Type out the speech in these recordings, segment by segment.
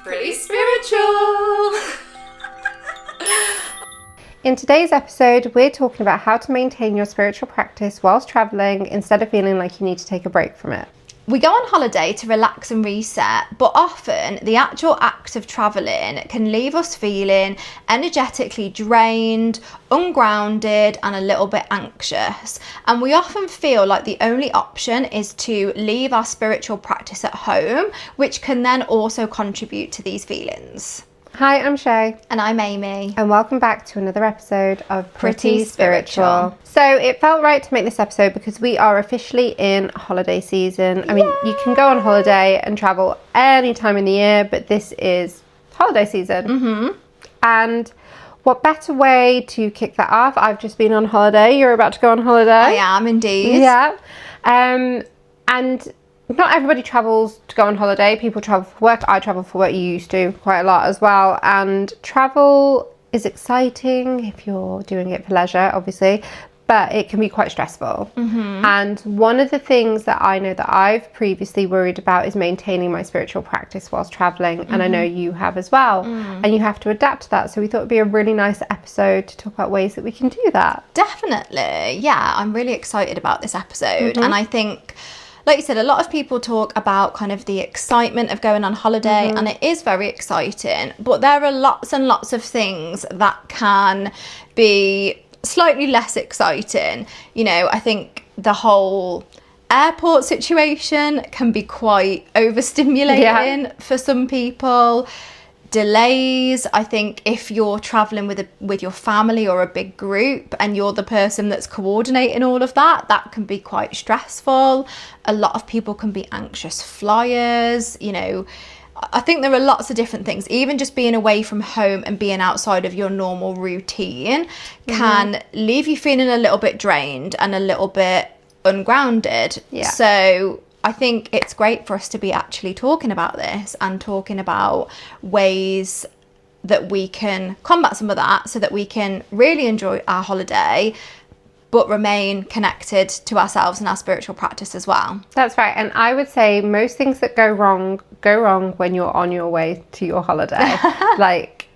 Pretty spiritual. In today's episode, we're talking about how to maintain your spiritual practice whilst travelling instead of feeling like you need to take a break from it. We go on holiday to relax and reset, but often the actual act of travelling can leave us feeling energetically drained, ungrounded, and a little bit anxious. And we often feel like the only option is to leave our spiritual practice at home, which can then also contribute to these feelings. Hi, I'm Shay. And I'm Amy. And welcome back to another episode of Pretty Spiritual. So it felt right to make this episode because we are officially in holiday season. I mean, you can go on holiday and travel any time in the year, but this is holiday season. Mm-hmm. And what better way to kick that off? I've just been on holiday. You're about to go on holiday. I am indeed. Yeah. And not everybody travels to go on holiday. People travel for work. I travel for work. You used to quite a lot as well. And travel is exciting if you're doing it for leisure, obviously, but it can be quite stressful. Mm-hmm. And one of the things that I know that I've previously worried about is maintaining my spiritual practice whilst traveling. And I know you have as well. And you have to adapt to that. So we thought it'd be a really nice episode to talk about ways that we can do that. Definitely. Yeah, I'm really excited about this episode. And I think, like you said, a lot of people talk about kind of the excitement of going on holiday, and it is very exciting, but there are lots and lots of things that can be slightly less exciting. You know, I think the whole airport situation can be quite overstimulating for some people. Delays, I think if you're traveling with your family or a big group and you're the person that's coordinating all of that, that can be quite stressful. A lot of people can be anxious flyers. You know, I think there are lots of different things. Even just being away from home and being outside of your normal routine can leave you feeling a little bit drained and a little bit ungrounded. So I think it's great for us to be actually talking about this and talking about ways that we can combat some of that so that we can really enjoy our holiday but remain connected to ourselves and our spiritual practice as well. That's right. And I would say most things that go wrong when you're on your way to your holiday. Like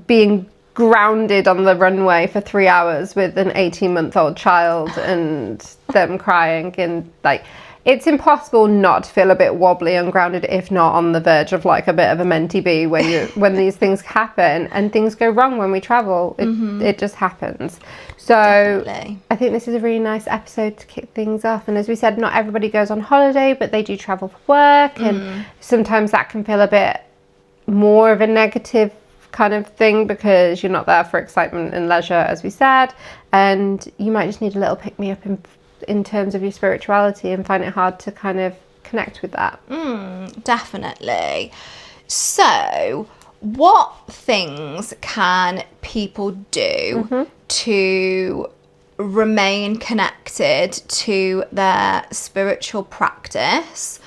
being grounded on the runway for 3 hours with an 18-month-old child and them crying, and like it's impossible not to feel a bit wobbly and grounded, if not on the verge of like a bit of a mentee bee when these things happen, and things go wrong when we travel. It just happens. So Definitely. I think this is a really nice episode to kick things off. And as we said, not everybody goes on holiday, but they do travel for work, and sometimes that can feel a bit more of a negative kind of thing because you're not there for excitement and leisure, as we said, and you might just need a little pick-me-up in terms of your spirituality and find it hard to kind of connect with that. Definitely. So what things can people do to remain connected to their spiritual practice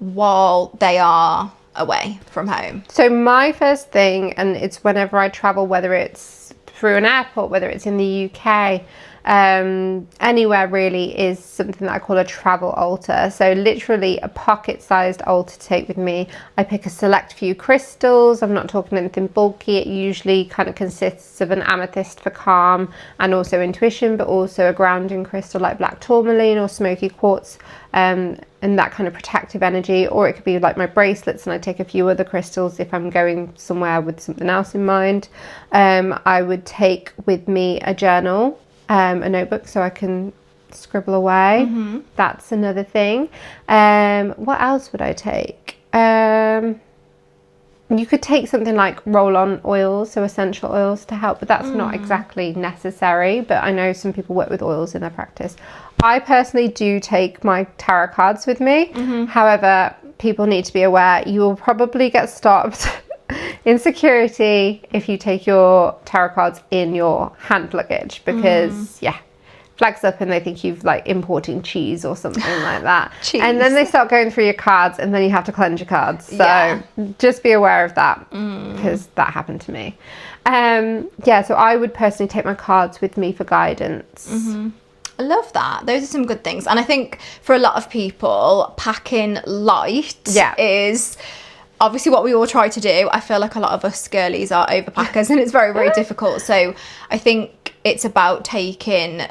while they are away from home? So my first thing, and it's whenever I travel, whether it's through an airport, whether it's in the UK, anywhere really, is something that I call a travel altar. So literally a pocket-sized altar to take with me. I pick a select few crystals. I'm not talking anything bulky. It usually kind of consists of an amethyst for calm and also intuition, but also a grounding crystal like black tourmaline or smoky quartz, and that kind of protective energy. Or it could be like my bracelets, and I take a few other crystals if I'm going somewhere with something else in mind. I would take with me a journal, a notebook, so I can scribble away. That's another thing. What else would I take? You could take something like roll-on oils, so essential oils to help, but that's not exactly necessary. But I know some people work with oils in their practice. I personally do take my tarot cards with me. However, people need to be aware you will probably get stopped in security if you take your tarot cards in your hand luggage, because flags up and they think you've like importing cheese or something like that. And then they start going through your cards, and then you have to cleanse your cards. So just be aware of that, because that happened to me. So I would personally take my cards with me for guidance. I love that. Those are some good things. And I think for a lot of people, packing light is obviously what we all try to do. I feel like a lot of us girlies are overpackers and it's very, very difficult. So I think it's about taking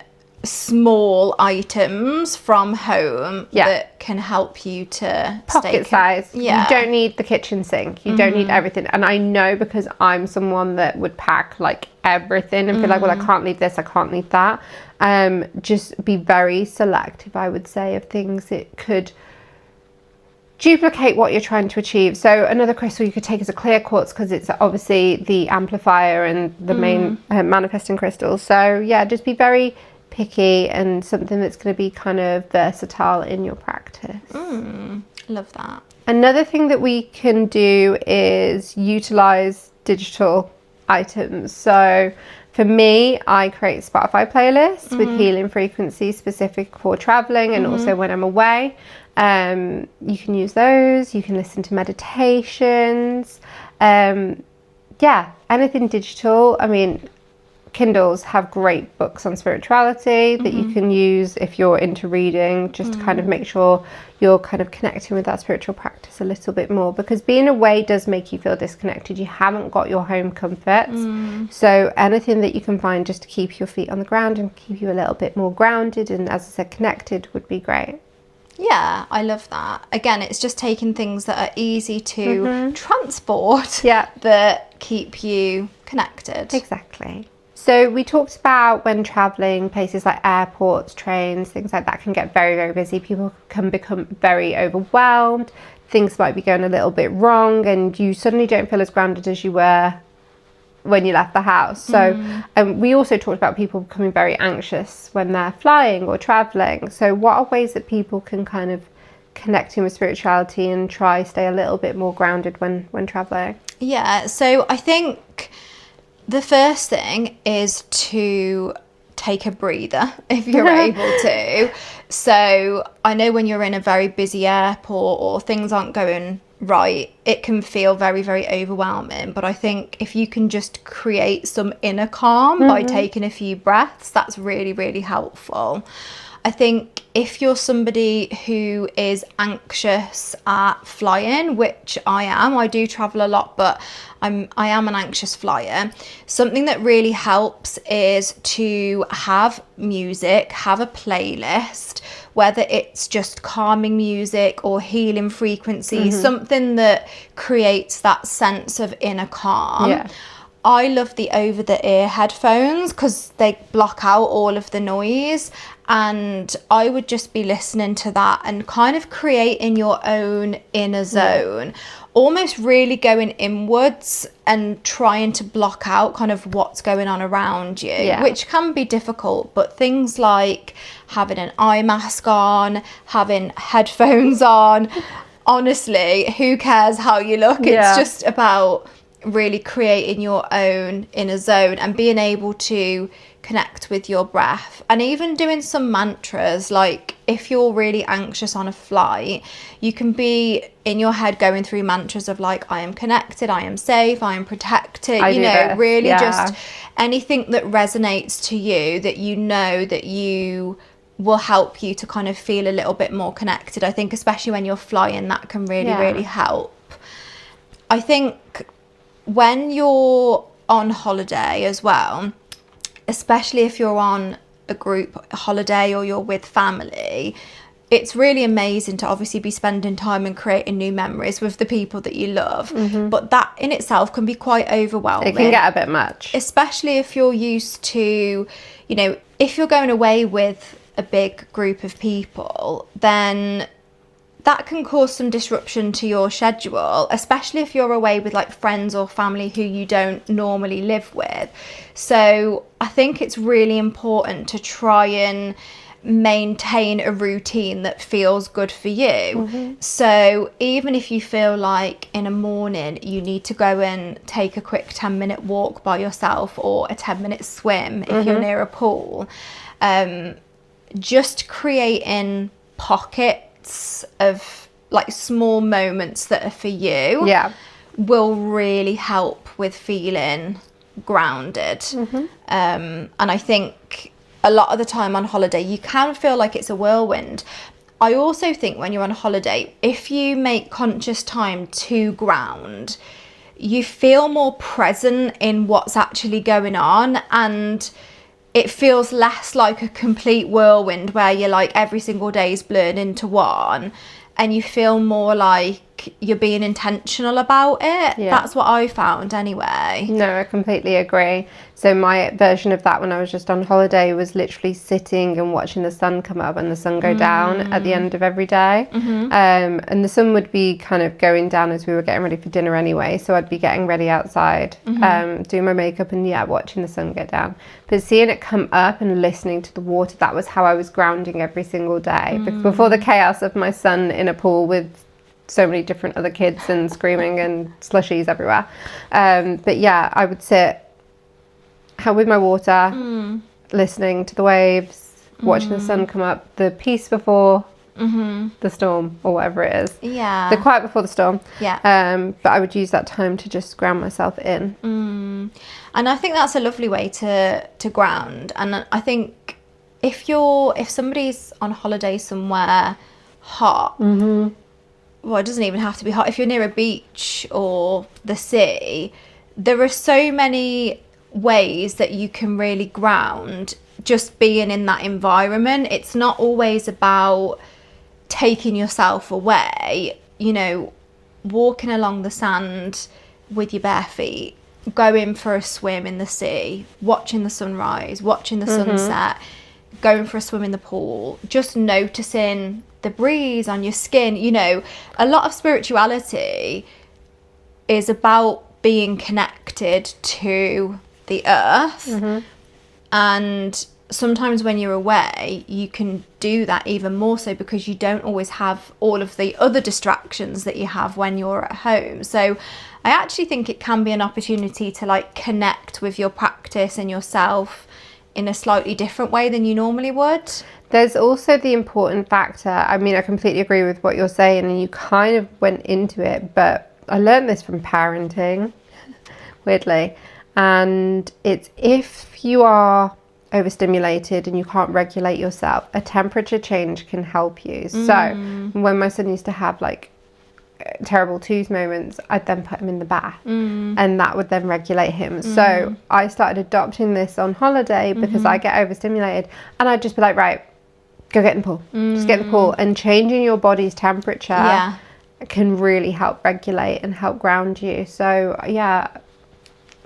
small items from home that can help you to pocket size. You don't need the kitchen sink. You don't need everything. And I know, because I'm someone that would pack like everything and feel like, well, I can't leave this, I can't leave that. Just be very selective, I would say, of things that could duplicate what you're trying to achieve. So another crystal you could take is a clear quartz, because it's obviously the amplifier and the main manifesting crystal. So yeah, just be very picky, and something that's going to be kind of versatile in your practice. Love that. Another thing that we can do is utilize digital items. So for me, I create Spotify playlists with healing frequencies specific for traveling and also when I'm away. You can use those. You can listen to meditations. Yeah, anything digital. I mean, Kindles have great books on spirituality that you can use if you're into reading, just to kind of make sure you're kind of connecting with that spiritual practice a little bit more, because being away does make you feel disconnected. You haven't got your home comforts. So anything that you can find just to keep your feet on the ground and keep you a little bit more grounded and, as I said, connected would be great. Yeah, I love that. Again, it's just taking things that are easy to transport that keep you connected. Exactly. So we talked about when traveling, places like airports, trains, things like that can get very, very busy. People can become very overwhelmed. Things might be going a little bit wrong and you suddenly don't feel as grounded as you were when you left the house. So we also talked about people becoming very anxious when they're flying or traveling. So what are ways that people can kind of connect in with spirituality and try stay a little bit more grounded when traveling? Yeah, so I think the first thing is to take a breather if you're able to. So I know when you're in a very busy airport or things aren't going right, it can feel very, very overwhelming. But I think if you can just create some inner calm by taking a few breaths, that's really, really helpful. I think if you're somebody who is anxious at flying, which I do travel a lot, but I am an anxious flyer. Something that really helps is to have music, have a playlist, whether it's just calming music or healing frequencies, something that creates that sense of inner calm. Yeah. I love the over-the-ear headphones because they block out all of the noise, and I would just be listening to that and kind of creating your own inner zone, almost really going inwards and trying to block out kind of what's going on around you, which can be difficult. But things like having an eye mask on, having headphones on, honestly, who cares how you look? It's just about really creating your own inner zone and being able to connect with your breath, and even doing some mantras. Like if you're really anxious on a flight, you can be in your head going through mantras of like, I am connected, I am safe, I am protected, just anything that resonates to you that you know that you will help you to kind of feel a little bit more connected. I think especially when you're flying, that can really really help. I think when you're on holiday as well, especially if you're on a group holiday or you're with family, it's really amazing to obviously be spending time and creating new memories with the people that you love. But that in itself can be quite overwhelming. It can get a bit much. Especially if you're used to, if you're going away with a big group of people, then that can cause some disruption to your schedule, especially if you're away with like friends or family who you don't normally live with. So I think it's really important to try and maintain a routine that feels good for you. So even if you feel like in a morning you need to go and take a quick 10-minute walk by yourself or a 10-minute swim if you're near a pool, just creating pockets of like small moments that are for you will really help with feeling grounded. And I think a lot of the time on holiday you can feel like it's a whirlwind. I also think when you're on holiday, if you make conscious time to ground, you feel more present in what's actually going on, and it feels less like a complete whirlwind where you're like every single day is blurred into one, and you feel more like you're being intentional about it. Yeah. That's what I found anyway. No, I completely agree. So my version of that when I was just on holiday was literally sitting and watching the sun come up and the sun go down at the end of every day. And the sun would be kind of going down as we were getting ready for dinner anyway. So I'd be getting ready outside, doing my makeup and watching the sun go down. But seeing it come up and listening to the water, that was how I was grounding every single day. Before the chaos of my son in a pool with so many different other kids and screaming and slushies everywhere. But yeah, I would sit with my water, listening to the waves, watching the sun come up, the peace before the storm or whatever it is. Yeah. The quiet before the storm. Yeah. But I would use that time to just ground myself in. And I think that's a lovely way to ground. And I think if somebody's on holiday somewhere hot, well, it doesn't even have to be hot. If you're near a beach or the sea, there are so many ways that you can really ground just being in that environment. It's not always about taking yourself away, walking along the sand with your bare feet, going for a swim in the sea, watching the sunrise, watching the sunset, going for a swim in the pool, just noticing the breeze on your skin. A lot of spirituality is about being connected to the earth, and sometimes when you're away you can do that even more so because you don't always have all of the other distractions that you have when you're at home. So I actually think it can be an opportunity to connect with your practice and yourself in a slightly different way than you normally would. There's also the important factor. I mean, I completely agree with what you're saying, and you kind of went into it, but I learned this from parenting, weirdly. And it's if you are overstimulated and you can't regulate yourself, a temperature change can help you. So when my son used to have terrible tooth moments, I'd then put him in the bath and that would then regulate him. So I started adopting this on holiday because I get overstimulated, and I'd just be like, right, go get in the pool. Just get in the pool. And changing your body's temperature can really help regulate and help ground you. So yeah,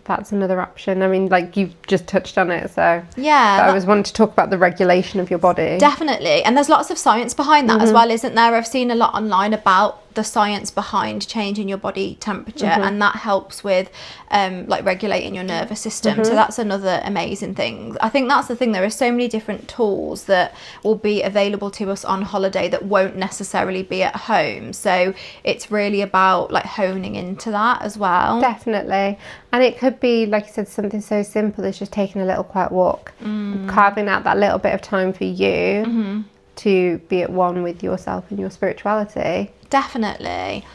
that's another option. I mean, you've just touched on it, so yeah, I was wanting to talk about the regulation of your body. Definitely. And there's lots of science behind that as well, isn't there? I've seen a lot online about the science behind changing your body temperature, and that helps with regulating your nervous system. So that's another amazing thing. I think that's the thing, there are so many different tools that will be available to us on holiday that won't necessarily be at home. So it's really about honing into that as well. Definitely. And it could be, like you said, something so simple as just taking a little quiet walk, carving out that little bit of time for you to be at one with yourself and your spirituality. Definitely.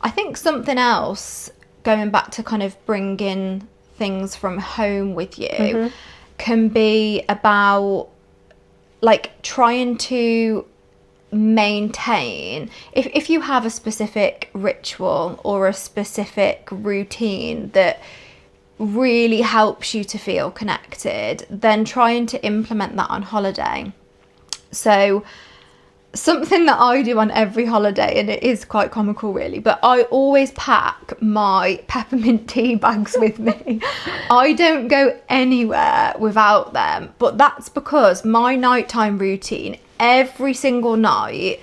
I think something else, going back to kind of bringing things from home with you, can be about trying to maintain, if you have a specific ritual or a specific routine that really helps you to feel connected, then trying to implement that on holiday. So something that I do on every holiday, and it is quite comical really, but I always pack my peppermint tea bags with me. I don't go anywhere without them, but that's because my nighttime routine, every single night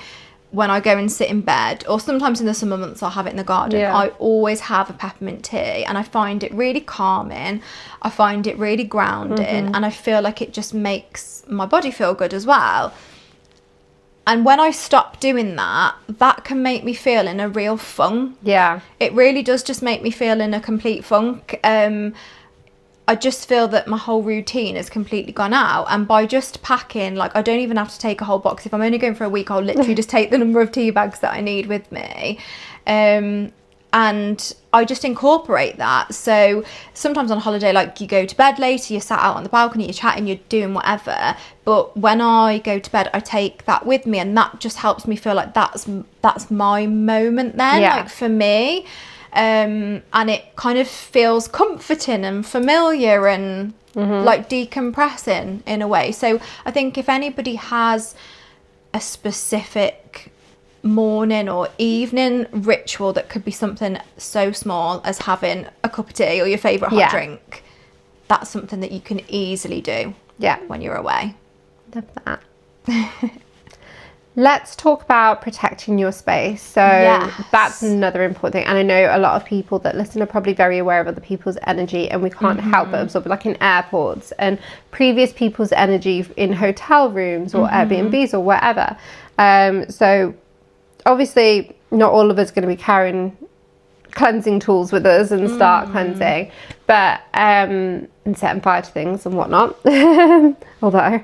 when I go and sit in bed, or sometimes in the summer months I'll have it in the garden, I always have a peppermint tea, and I find it really calming, I find it really grounding, and I feel like it just makes my body feel good as well. And when I stop doing that, that can make me feel in a real funk. Yeah. It really does just make me feel in a complete funk. I just feel that my whole routine has completely gone out. And by just packing, I don't even have to take a whole box. If I'm only going for a week, I'll literally just take the number of tea bags that I need with me. And I just incorporate that. So sometimes on holiday, like you go to bed later, you're sat out on the balcony, you're chatting, you're doing whatever. But when I go to bed, I take that with me, and that just helps me feel like that's my moment then, like for me. And it kind of feels comforting and familiar and like decompressing in a way. So I think if anybody has a specific morning or evening ritual that could be something so small as having a cup of tea or your favourite hot drink, that's something that you can easily do when you're away. Love that. Let's talk about protecting your space. So that's another important thing. And I know a lot of people that listen are probably very aware of other people's energy, and we can't help but absorb, like in airports and previous people's energy in hotel rooms or Airbnbs or whatever. So obviously not all of us are going to be carrying cleansing tools with us and start cleansing, but and setting fire to things and whatnot. Although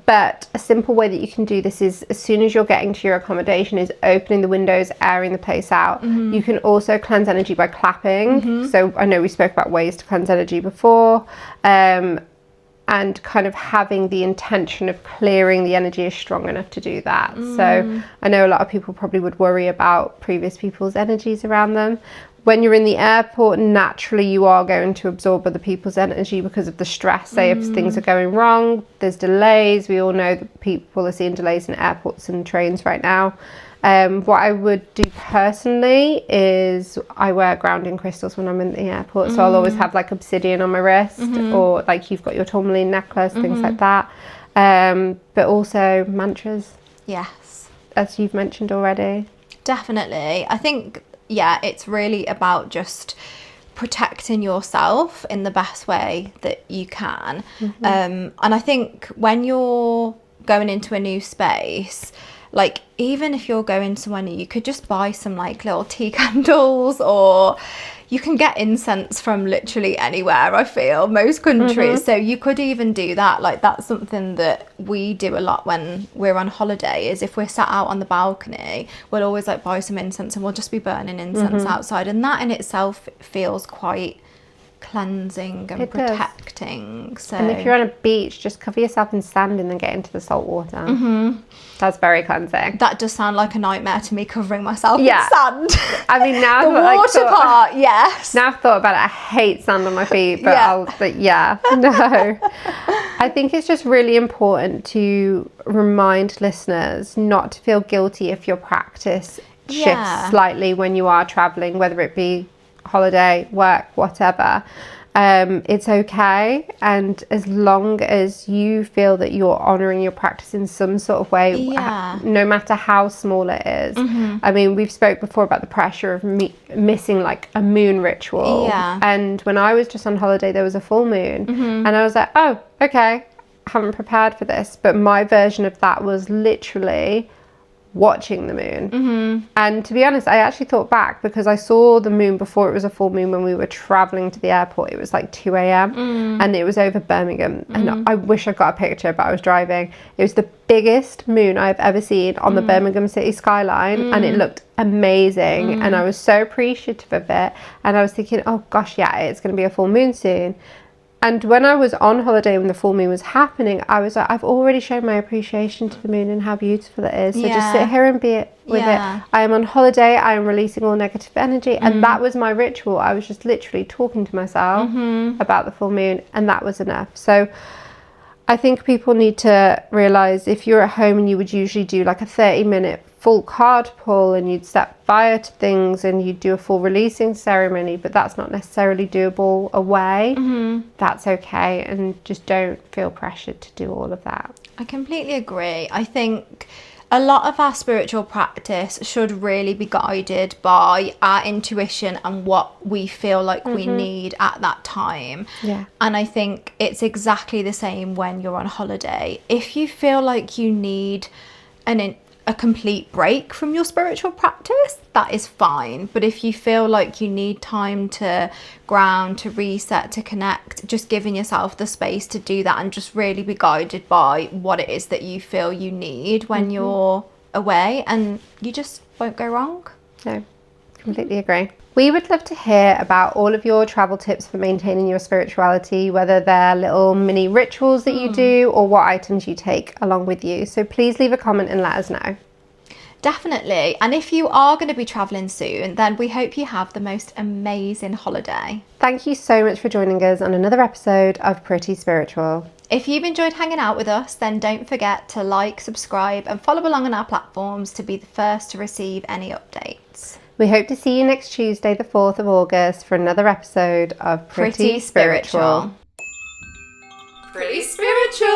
but a simple way that you can do this is, as soon as you're getting to your accommodation, is opening the windows, airing the place out. You can also cleanse energy by clapping. So I know we spoke about ways to cleanse energy before, and kind of having the intention of clearing the energy is strong enough to do that. So I know a lot of people probably would worry about previous people's energies around them. When you're in the airport, naturally you are going to absorb other people's energy because of the stress. Say if things are going wrong, there's delays. We all know that people are seeing delays in airports and trains right now. What I would do personally is I wear grounding crystals when I'm in the airport. So I'll always have like obsidian on my wrist, or like you've got your tourmaline necklace, things like that. But also mantras. Yes. As you've mentioned already. Definitely. I think, it's really about just protecting yourself in the best way that you can. And I think when you're going into a new space, like even if you're going somewhere new, you could just buy some like little tea candles, or you can get incense from literally anywhere, I feel, most countries. So you could even do that. Like that's something that we do a lot when we're on holiday, is if we're sat out on the balcony, we'll always like buy some incense and we'll just be burning incense outside. And that in itself feels quite cleansing and protecting. So, and if you're on a beach, just cover yourself in sand and then get into the salt water. That's very cleansing. That does sound like a nightmare to me, covering myself in sand. I mean, now the water part, yes. Now I've thought about it, I hate sand on my feet, but no. I think it's just really important to remind listeners not to feel guilty if your practice shifts slightly when you are traveling, whether it be holiday, work, whatever. It's okay, and as long as you feel that you're honouring your practice in some sort of way, no matter how small it is. I mean, we've spoke before about the pressure of missing like a moon ritual, and when I was just on holiday there was a full moon, and I was like, oh, okay, I haven't prepared for this. But my version of that was literally watching the moon. And to be honest, I actually thought back, because I saw the moon before it was a full moon when we were traveling to the airport. It was like 2 a.m. and it was over Birmingham, and I wish I got a picture, but I was driving. It was the biggest moon I've ever seen on the Birmingham city skyline, and it looked amazing, and I was so appreciative of it, and I was thinking, oh gosh, it's going to be a full moon soon. And when I was on holiday when the full moon was happening, I was like, I've already shown my appreciation to the moon and how beautiful it is. So just sit here and be it with it. I am on holiday. I am releasing all negative energy. And that was my ritual. I was just literally talking to myself about the full moon, and that was enough. So I think people need to realise, if you're at home and you would usually do like a 30-minute full card pull and you'd set fire to things and you'd do a full releasing ceremony, but that's not necessarily doable away, that's okay, and just don't feel pressured to do all of that. I completely agree. I think a lot of our spiritual practice should really be guided by our intuition and what we feel like we need at that time. And I think it's exactly the same when you're on holiday. If you feel like you need a complete break from your spiritual practice, that is fine. But if you feel like you need time to ground, to reset, to connect, just giving yourself the space to do that, and just really be guided by what it is that you feel you need when you're away, and you just won't go wrong. No, Completely agree. We would love to hear about all of your travel tips for maintaining your spirituality, whether they're little mini rituals that you do or what items you take along with you. So please leave a comment and let us know. Definitely. And if you are going to be travelling soon, then we hope you have the most amazing holiday. Thank you so much for joining us on another episode of Pretty Spiritual. If you've enjoyed hanging out with us, then don't forget to like, subscribe and follow along on our platforms to be the first to receive any updates. We hope to see you next Tuesday, the 4th of August, for another episode of Pretty Spiritual. Pretty spiritual.